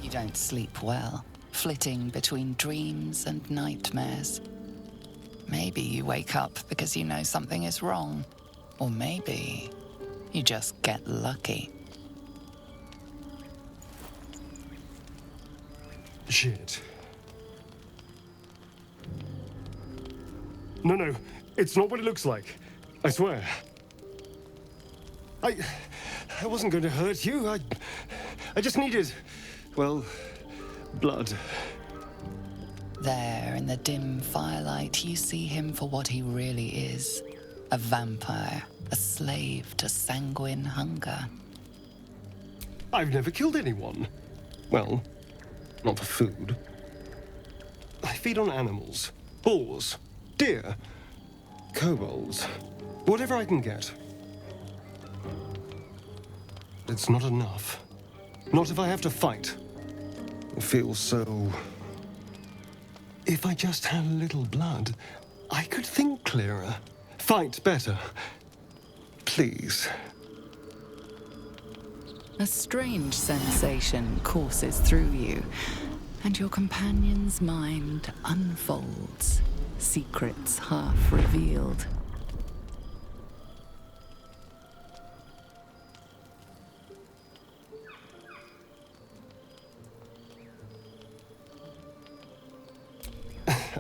You don't sleep well, flitting between dreams and nightmares. Maybe you wake up because you know something is wrong. Or maybe you just get lucky. Shit. No, it's not what it looks like. I swear. I wasn't going to hurt you. I just needed, well, blood. There, in the dim firelight, you see him for what he really is. A vampire, a slave to sanguine hunger. I've never killed anyone. Well, not for food. I feed on animals. Boars. Deer. Kobolds. Whatever I can get. It's not enough. Not if I have to fight. It feels so... If I just had a little blood, I could think clearer. Fight better. Please. A strange sensation courses through you, and your companion's mind unfolds, secrets half revealed.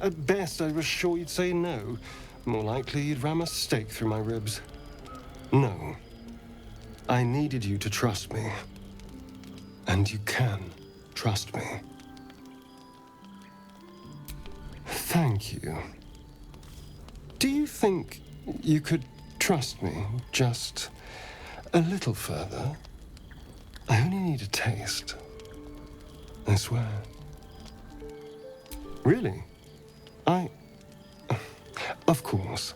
At best, I was sure you'd say no. More likely, you'd ram a stake through my ribs. No. I needed you to trust me. And you can trust me. Thank you. Do you think you could trust me just a little further? I only need a taste. I swear. Really? Of course.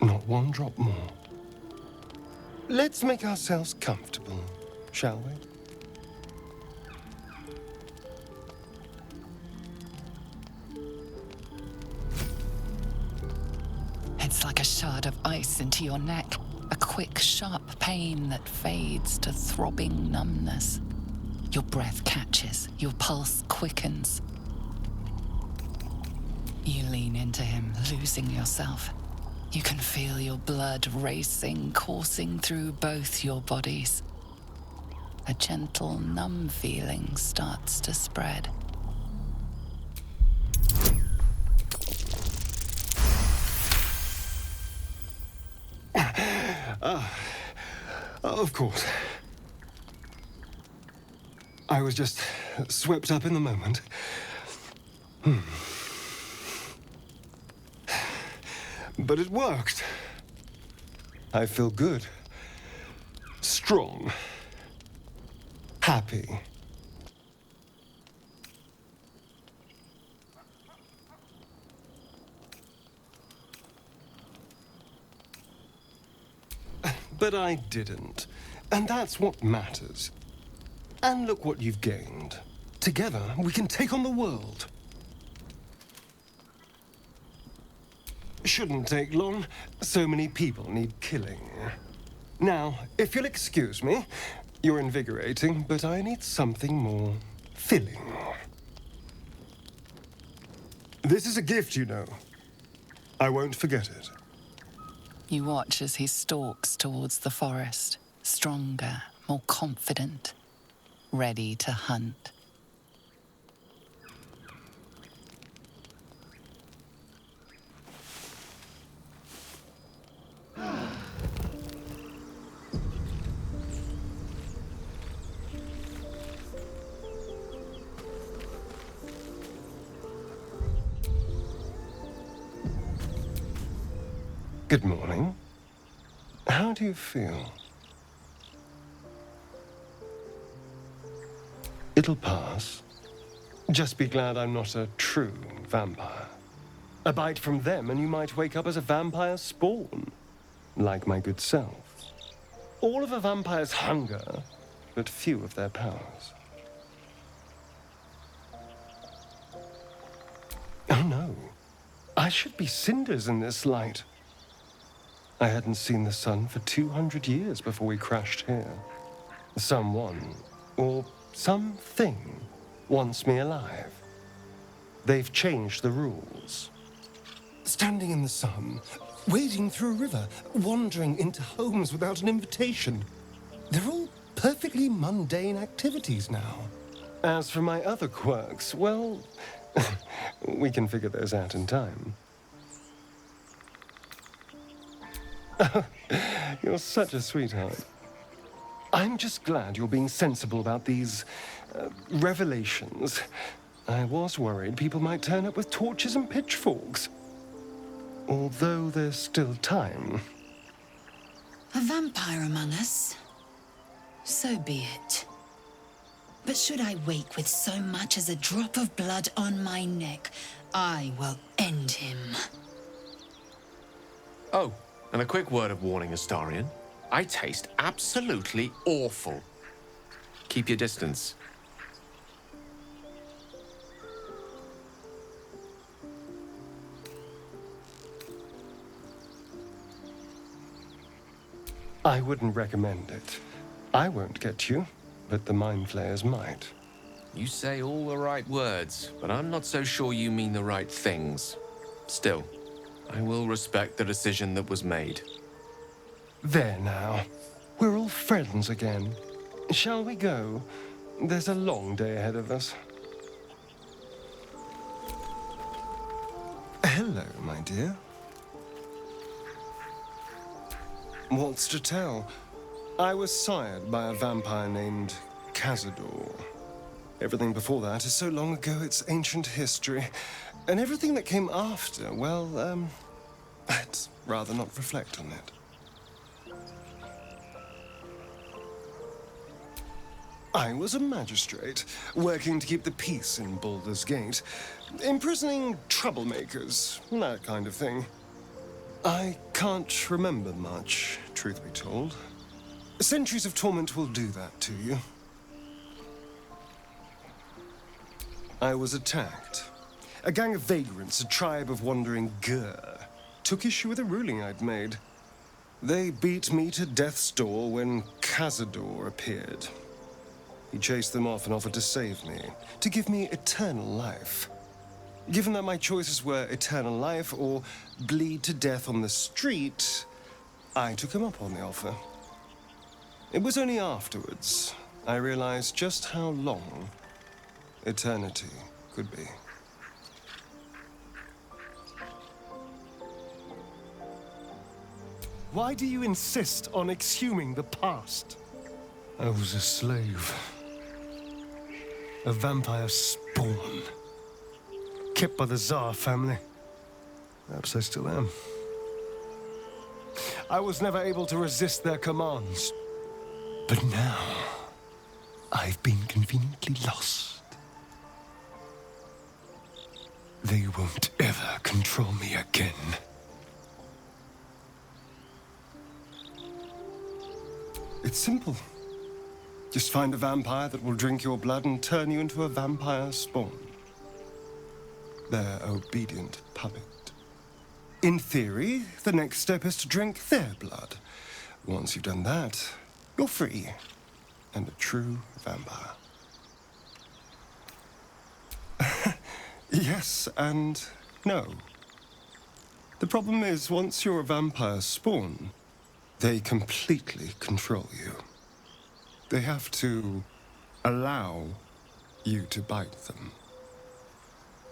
Not one drop more. Let's make ourselves comfortable, shall we? It's like a shard of ice into your neck, a quick, sharp pain that fades to throbbing numbness. Your breath catches, your pulse quickens. You lean into him, losing yourself. You can feel your blood racing, coursing through both your bodies. A gentle, numb feeling starts to spread. Of course. I was just swept up in the moment. But it worked. I feel good. Strong. Happy. But I didn't. And that's what matters. And look what you've gained. Together, we can take on the world. Shouldn't take long. So many people need killing. Now, if you'll excuse me, you're invigorating, but I need something more filling. This is a gift, you know. I won't forget it. You watch as he stalks towards the forest, stronger, more confident, ready to hunt. Good morning. How do you feel? It'll pass. Just be glad I'm not a true vampire. A bite from them and you might wake up as a vampire spawn, like my good self. All of a vampire's hunger, but few of their powers. Oh no, I should be cinders in this light. I hadn't seen the sun for 200 years before we crashed here. Someone, or something, wants me alive. They've changed the rules. Standing in the sun, wading through a river, wandering into homes without an invitation. They're all perfectly mundane activities now. As for my other quirks, well, we can figure those out in time. You're such a sweetheart. I'm just glad you're being sensible about these revelations. I was worried people might turn up with torches and pitchforks. Although there's still time. A vampire among us? So be it. But should I wake with so much as a drop of blood on my neck, I will end him. Oh, and a quick word of warning, Astarion. I taste absolutely awful. Keep your distance. I wouldn't recommend it. I won't get you, but the Mind Flayers might. You say all the right words, but I'm not so sure you mean the right things. Still, I will respect the decision that was made. There now. We're all friends again. Shall we go? There's a long day ahead of us. Hello, my dear. What's to tell? I was sired by a vampire named Cazador. Everything before that is so long ago it's ancient history. And everything that came after, well, I'd rather not reflect on it. I was a magistrate, working to keep the peace in Baldur's Gate, imprisoning troublemakers, that kind of thing. I can't remember much, truth be told. Centuries of torment will do that to you. I was attacked. A gang of vagrants, a tribe of wandering Gur, took issue with a ruling I'd made. They beat me to death's door when Cazador appeared. He chased them off and offered to save me, to give me eternal life. Given that my choices were eternal life or bleed to death on the street, I took him up on the offer. It was only afterwards I realized just how long eternity could be. Why do you insist on exhuming the past? I was a slave. A vampire spawn. Kept by the Tsar family. Perhaps I still am. I was never able to resist their commands. But now, I've been conveniently lost. They won't ever control me again. It's simple. Just find a vampire that will drink your blood and turn you into a vampire spawn. Their obedient puppet. In theory, the next step is to drink their blood. Once you've done that, you're free and a true vampire. Yes and no. The problem is, once you're a vampire spawn, they completely control you. They have to allow you to bite them.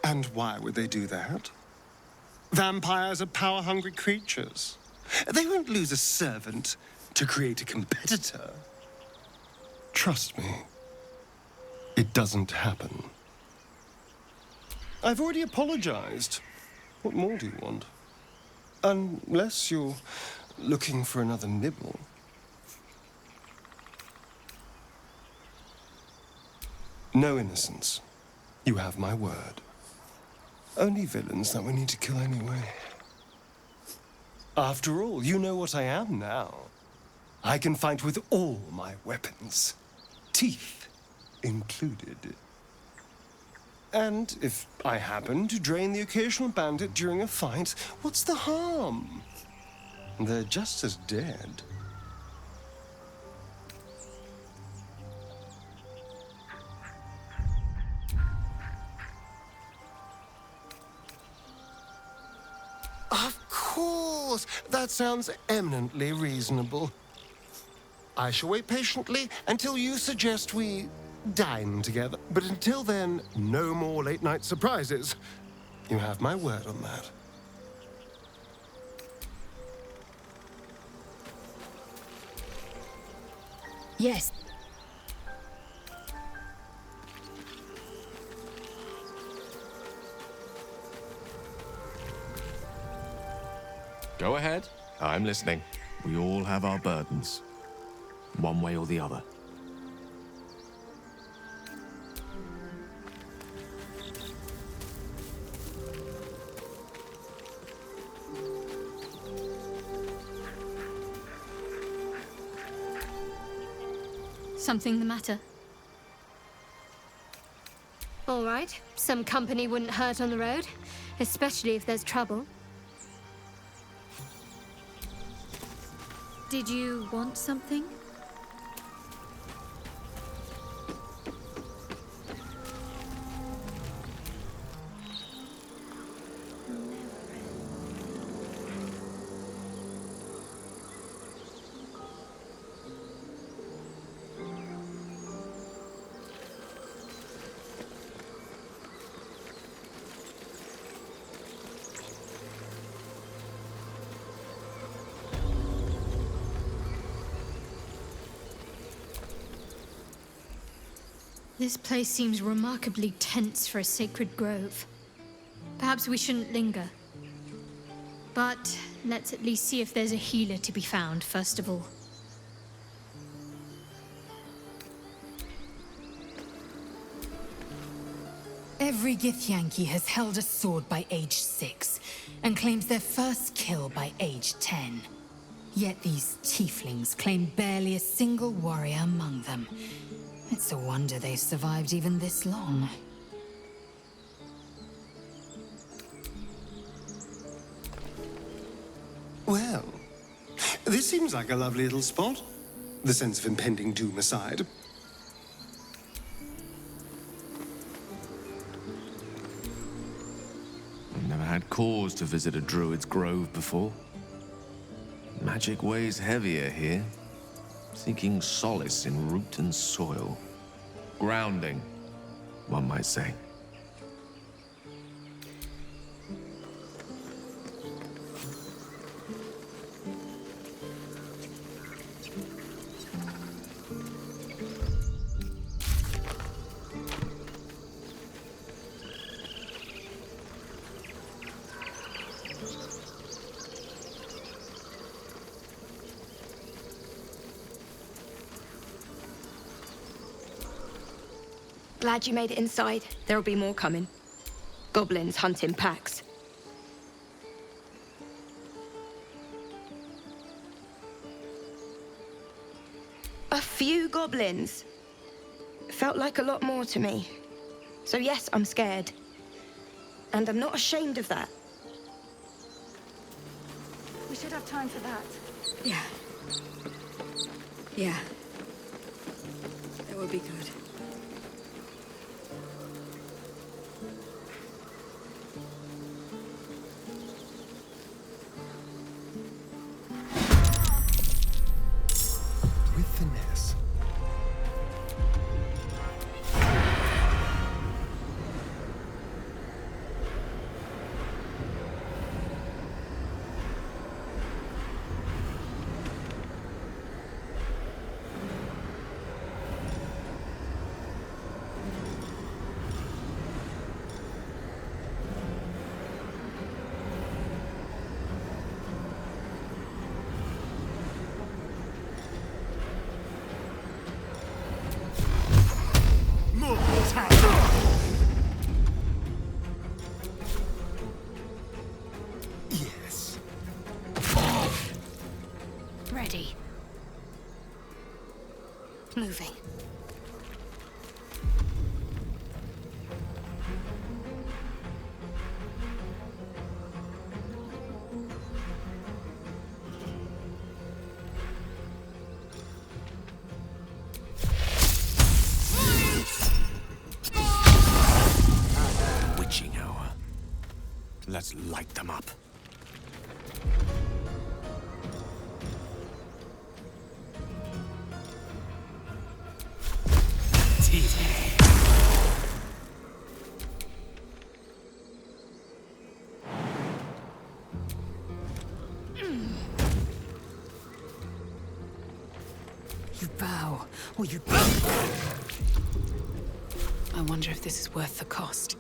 And why would they do that? Vampires are power-hungry creatures. They won't lose a servant to create a competitor. Trust me, it doesn't happen. I've already apologized. What more do you want? Unless you're looking for another nibble. No innocence. You have my word. Only villains that we need to kill anyway. After all, you know what I am now. I can fight with all my weapons. Teeth included. And if I happen to drain the occasional bandit during a fight, what's the harm? They're just as dead. course, that sounds eminently reasonable. I shall wait patiently until you suggest we dine together. But until then, no more late-night surprises. You have my word on that. Yes. Go ahead. I'm listening. We all have our burdens, one way or the other. Something the matter? All right. Some company wouldn't hurt on the road, especially if there's trouble. Did you want something? This place seems remarkably tense for a sacred grove. Perhaps we shouldn't linger. But let's at least see if there's a healer to be found, first of all. Every Githyanki has held a sword by age 6, and claims their first kill by age 10. Yet these tieflings claim barely a single warrior among them. It's a wonder they've survived even this long. Well, this seems like a lovely little spot. The sense of impending doom aside. I've never had cause to visit a druid's grove before. Magic weighs heavier here, seeking solace in root and soil. Grounding, one might say. Glad you made it inside. There'll be more coming. Goblins hunt in packs. A few goblins. Felt like a lot more to me. So yes, I'm scared. And I'm not ashamed of that. We should have time for that. Yeah. Yeah. That would be good. With finesse. Yes. Ready. Moving. Witching hour. Let's light them up. Easy. You bow, or you... I wonder if this is worth the cost.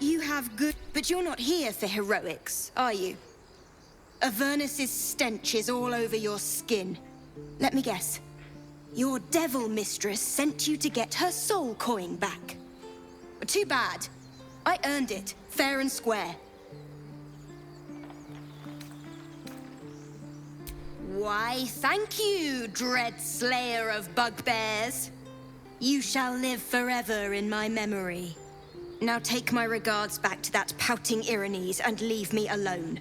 You have good... But you're not here for heroics, are you? Avernus's stench is all over your skin. Let me guess. Your devil mistress sent you to get her soul coin back. But too bad. I earned it, fair and square. Why, thank you, dread slayer of bugbears. You shall live forever in my memory. Now take my regards back to that pouting Irenes and leave me alone.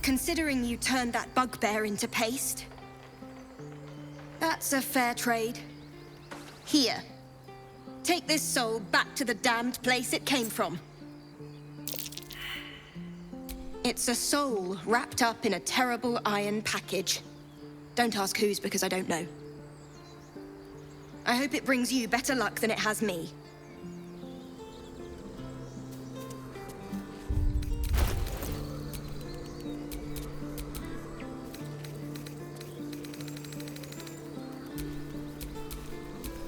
Considering you turned that bugbear into paste, that's a fair trade. Here, take this soul back to the damned place it came from. It's a soul wrapped up in a terrible iron package. Don't ask whose, because I don't know. I hope it brings you better luck than it has me.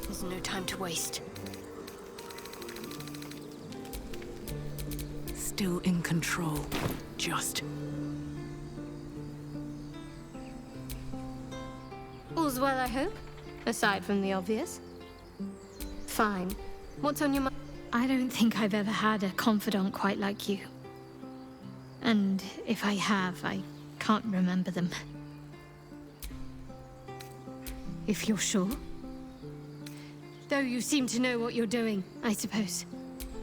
There's no time to waste. Still in control. Just. All's well, I hope? Aside from the obvious. Fine. What's on your mind? I don't think I've ever had a confidant quite like you. And if I have, I can't remember them. If you're sure. Though you seem to know what you're doing, I suppose.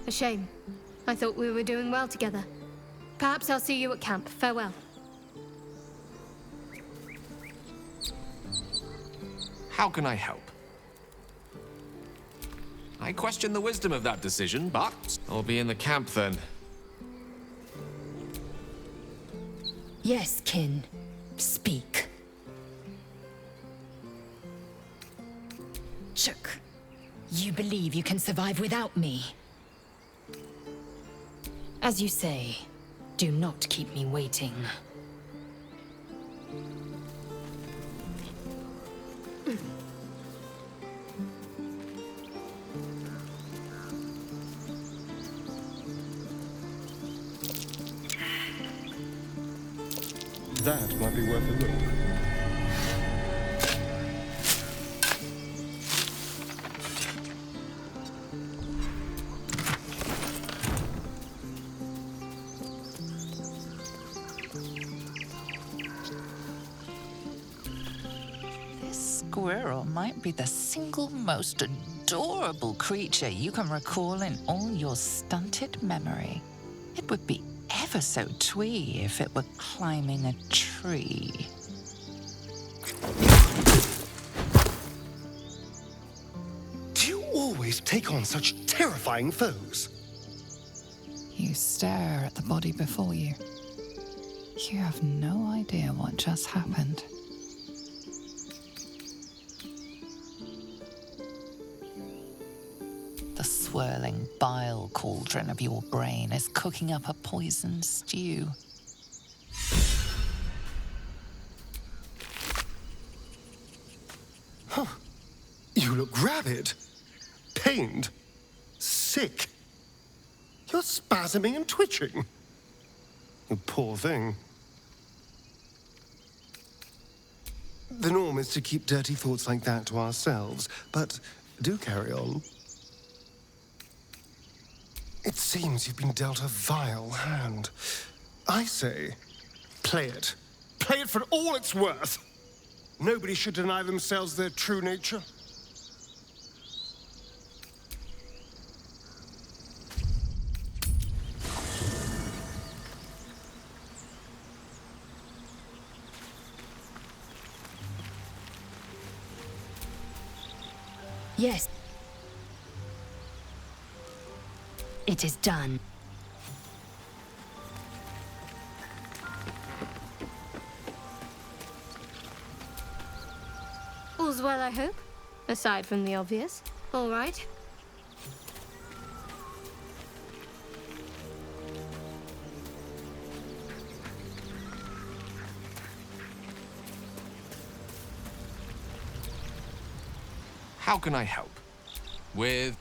A shame. I thought we were doing well together. Perhaps I'll see you at camp. Farewell. How can I help? I question the wisdom of that decision, but I'll be in the camp then. Yes, kin. Speak. Chook. You believe you can survive without me? As you say, do not keep me waiting. That might be worth a look. This squirrel might be the single most adorable creature you can recall in all your stunted memory. It would be ever so twee if it were climbing a tree. Do you always take on such terrifying foes? You stare at the body before you. You have no idea what just happened. The swirling bile cauldron of your brain is cooking up a poison stew. Huh. You look rabid, pained, sick. You're spasming and twitching. You poor thing. The norm is to keep dirty thoughts like that to ourselves, but do carry on. It seems you've been dealt a vile hand. I say, play it. Play it for all it's worth. Nobody should deny themselves their true nature. Yes. It is done. All's well, I hope. Aside from the obvious. All right. How can I help? With...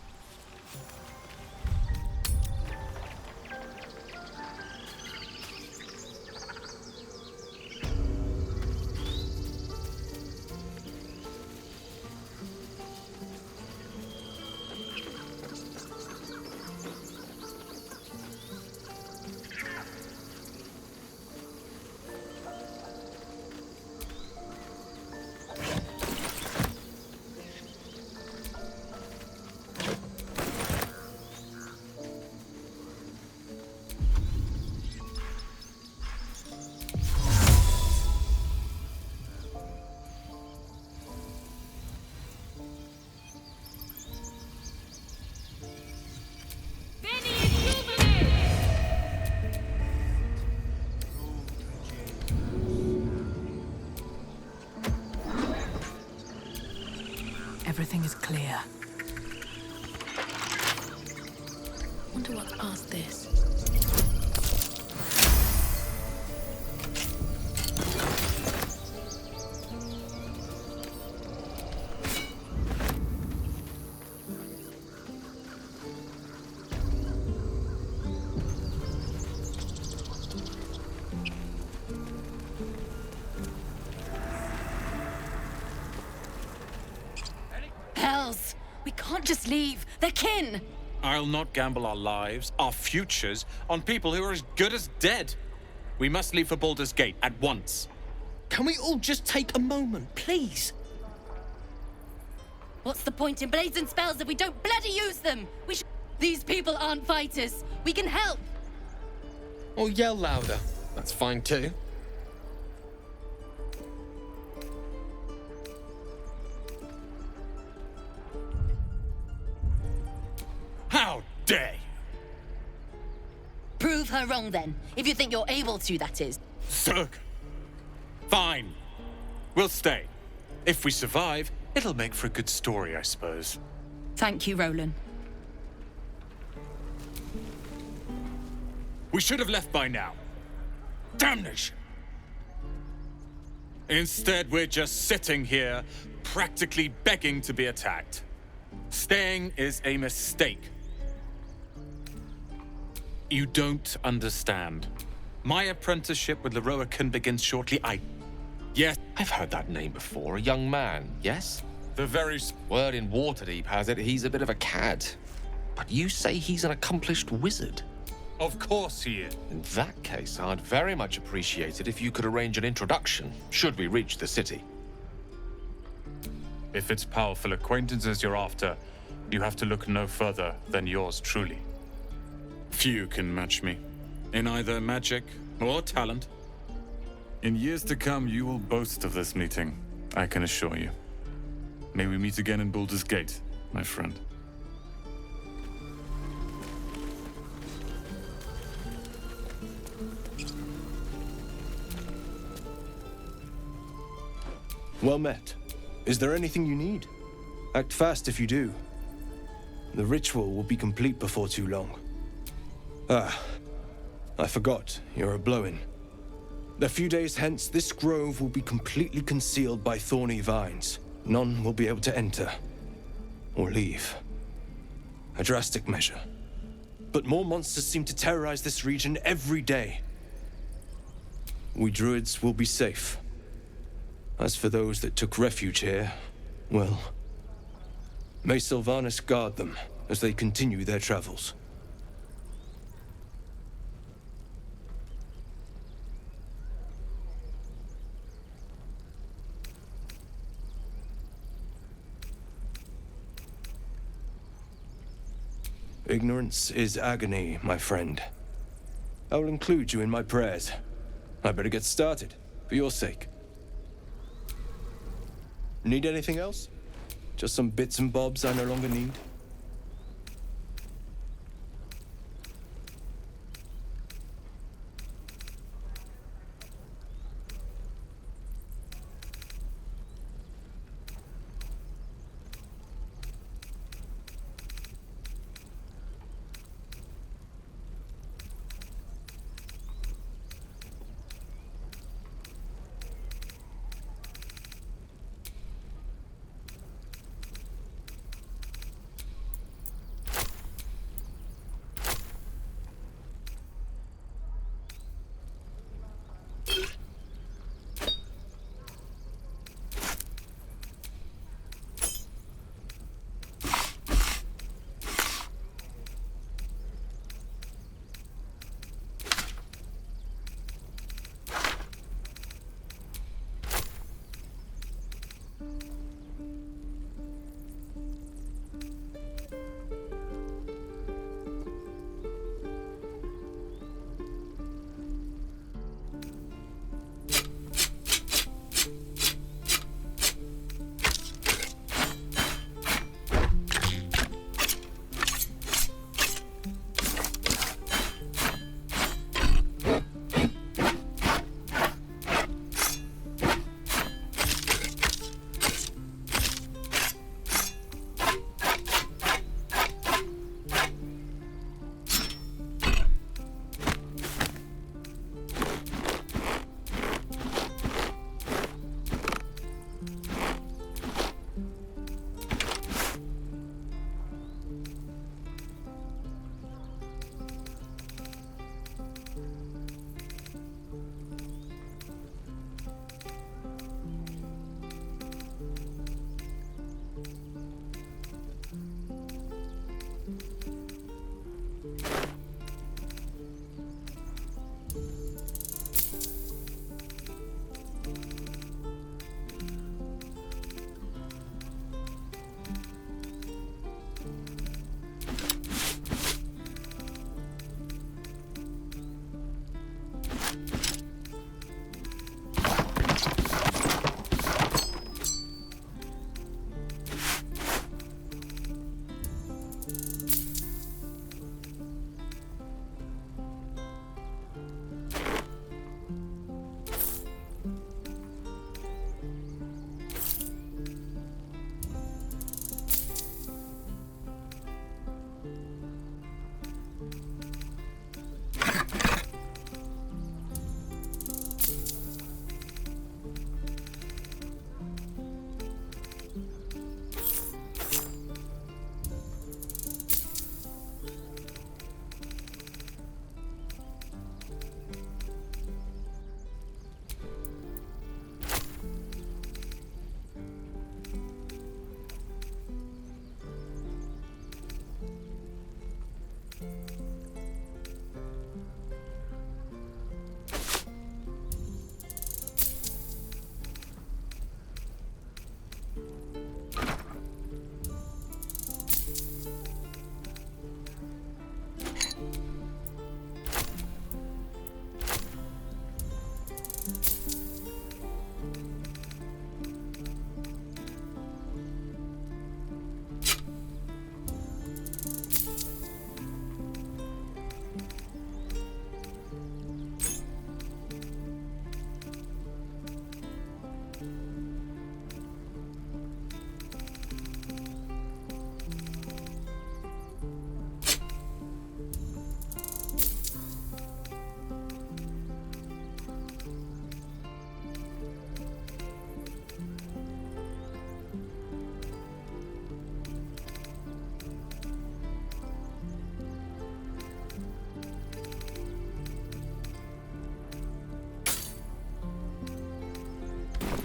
Everything is clear. Wonder what's past this. Hells! We can't just leave. They're kin! I'll not gamble our lives, our futures, on people who are as good as dead. We must leave for Baldur's Gate at once. Can we all just take a moment, please? What's the point in blades and spells if we don't bloody use them? These people aren't fighters. We can help. Or yell louder. That's fine too. How dare you! Prove her wrong then, if you think you're able to, that is. Zerg! Fine. We'll stay. If we survive, it'll make for a good story, I suppose. Thank you, Roland. We should have left by now. Damnation! Instead, we're just sitting here, practically begging to be attacked. Staying is a mistake. You don't understand. My apprenticeship with Leroican begins shortly. Yes. I've heard that name before. A young man, yes? The very... Word in Waterdeep has it he's a bit of a cad. But you say he's an accomplished wizard. Of course he is. In that case, I'd very much appreciate it if you could arrange an introduction, should we reach the city. If it's powerful acquaintances you're after, you have to look no further than yours truly. Few can match me, in either magic or talent. In years to come, you will boast of this meeting, I can assure you. May we meet again in Baldur's Gate, my friend. Well met. Is there anything you need? Act fast if you do. The ritual will be complete before too long. Ah, I forgot, you're a blow-in. A few days hence, this grove will be completely concealed by thorny vines. None will be able to enter or leave. A drastic measure. But more monsters seem to terrorize this region every day. We druids will be safe. As for those that took refuge here, well, may Sylvanas guard them as they continue their travels. Ignorance is agony, my friend. I will include you in my prayers. I better get started, for your sake. Need anything else? Just some bits and bobs I no longer need.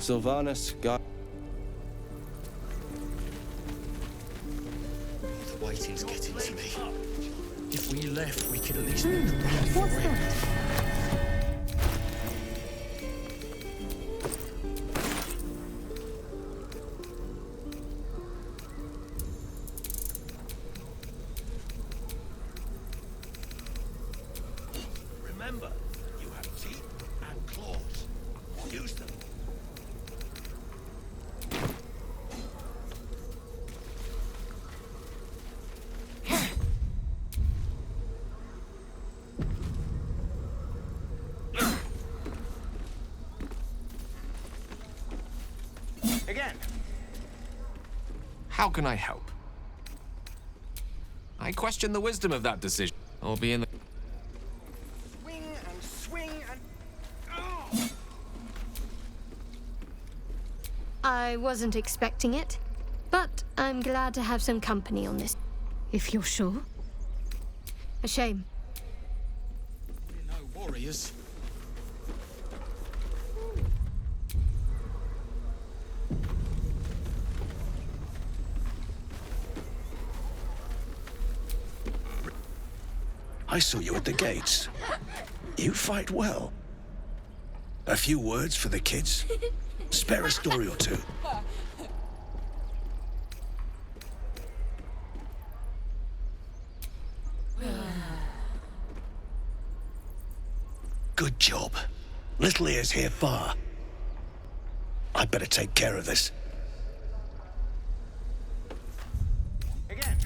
Sylvanas got... The waiting's getting to me. If we left, we could at least move around for it. Remember, you have teeth and claws. Use them. Again. How can I help? I question the wisdom of that decision. I'll be in the... Swing and... Oh! I wasn't expecting it, but I'm glad to have some company on this. If you're sure. A shame. We're no warriors. I saw you at the gates. You fight well. A few words for the kids? Spare a story or two. Good job. Little ears hear far. I'd better take care of this. Again.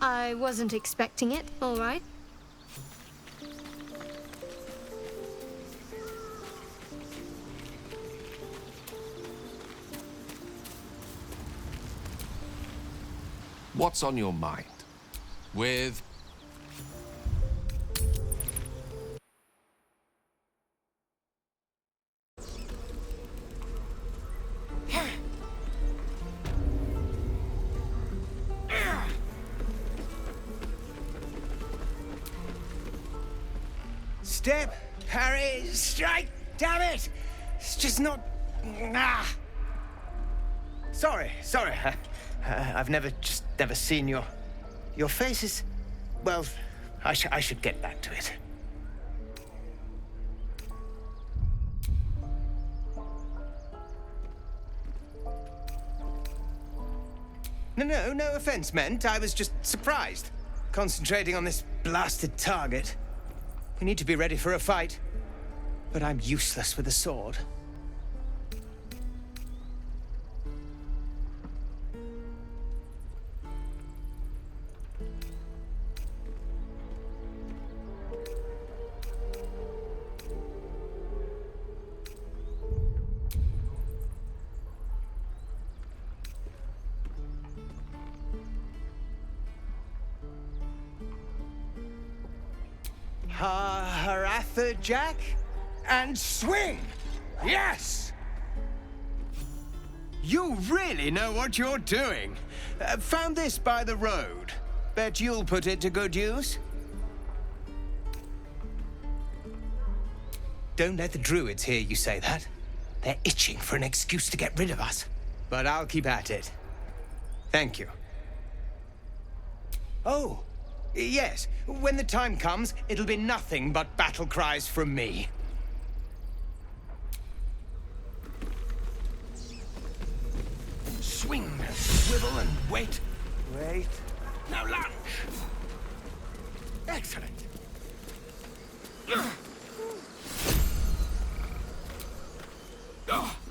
I wasn't expecting it, all right. What's on your mind? With... Step, parry, strike, damn it! It's just not... Ah! Sorry. I've never seen your face is... Well, I should get back to it. No offense meant. I was just surprised. Concentrating on this blasted target. We need to be ready for a fight. But I'm useless with a sword. Haratha Jack, and swing! Yes! You really know what you're doing. Found this by the road. Bet you'll put it to good use. Don't let the druids hear you say that. They're itching for an excuse to get rid of us. But I'll keep at it. Thank you. Oh, yes. When the time comes, it'll be nothing but battle cries from me. Swing, swivel, and wait. Wait. Now lunge. Excellent.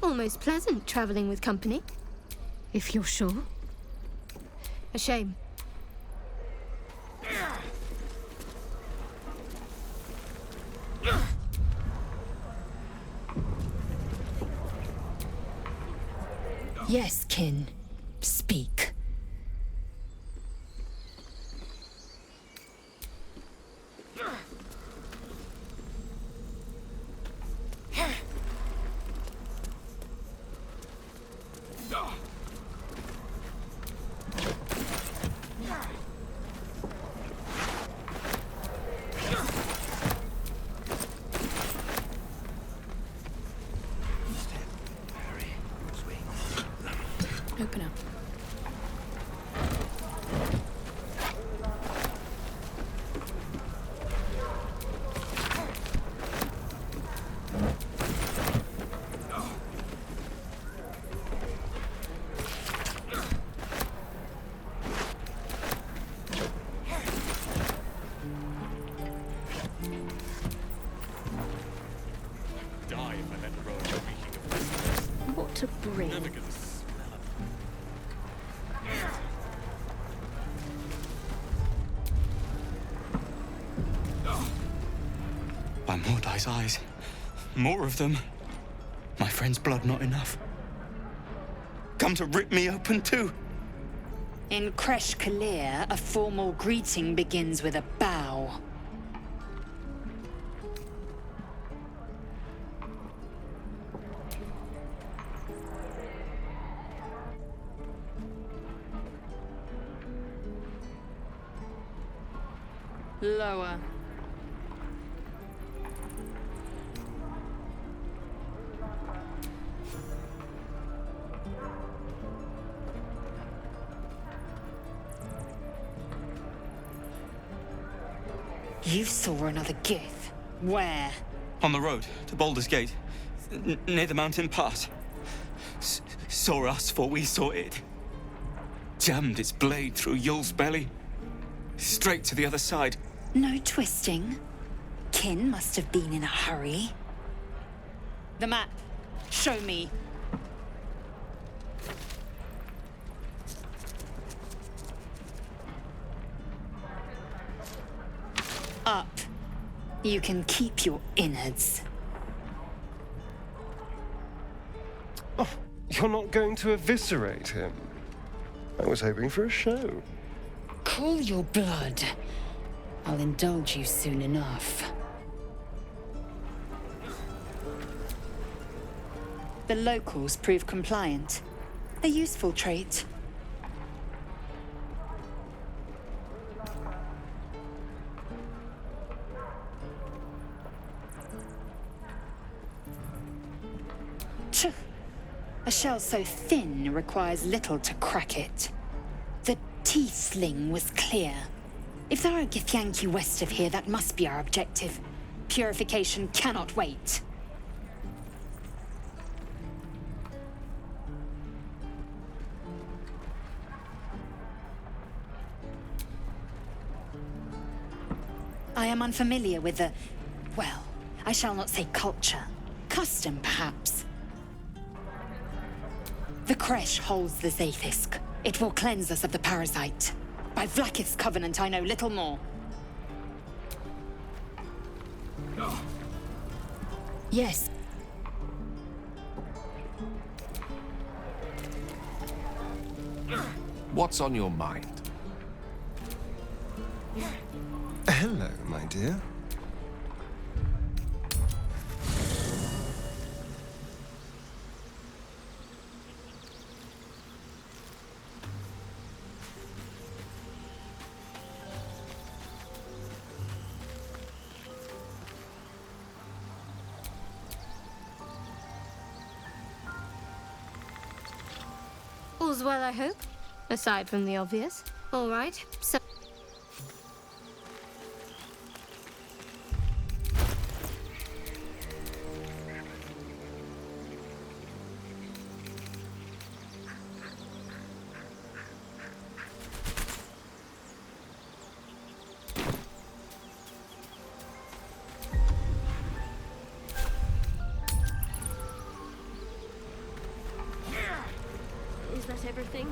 Almost pleasant traveling with company. If you're sure. A shame. Yes, kin. Speak. Open up. Die if I let the road reeking of this. What to bring? Never gonna smell those eyes. More of them. My friend's blood not enough. Come to rip me open too. In Kresh Kalir, a formal greeting begins with a bow. Lower. You saw another gith. Where? On the road to Baldur's Gate, near the mountain pass. Saw us before we saw it. Jammed its blade through Yul's belly. Straight to the other side. No twisting. Kin must have been in a hurry. The map. Show me. Up. You can keep your innards. Oh, you're not going to eviscerate him? I was hoping for a show. Cool your blood. I'll indulge you soon enough. The locals prove compliant. A useful trait. Tch. A shell so thin requires little to crack it. The tiefling was clear. If there are Githyanki west of here, that must be our objective. Purification cannot wait. I am unfamiliar with the... well, I shall not say culture. Custom, perhaps. The Kresh holds the Zaithisk. It will cleanse us of the parasite. By Vlakith's covenant, I know little more. Yes. What's on your mind? Hello, my dear. All's well, I hope. Aside from the obvious. All right, so... Is that everything?